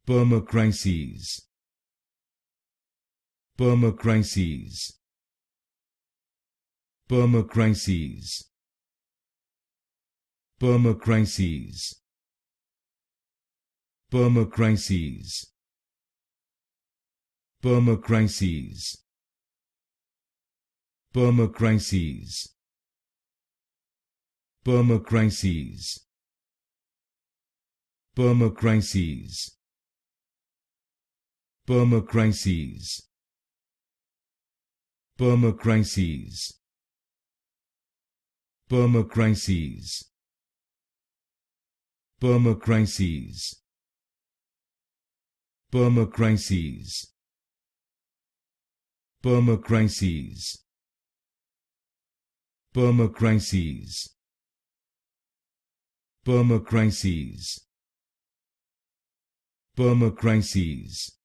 Permacrises. Permacrises. Permacrises. Permacrises. Permacrises. Permacrises. Permacrises. Permacrises. Permacrises. Permacrises. Permacrises. Permacrises. Permacrises. Permacrises. Permacrises. Permacrises. Permacrises. Permacrises.